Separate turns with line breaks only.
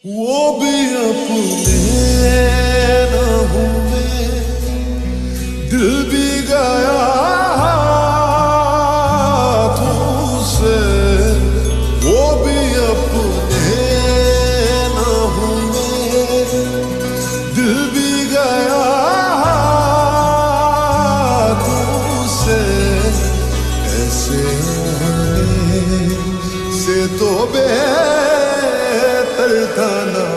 वो भी अपने न हुए, दिल भी गया तुझसे। वो भी अपने न हुए, दिल भी गया तुझसे। ऐसे आने से तो बेहतर था ना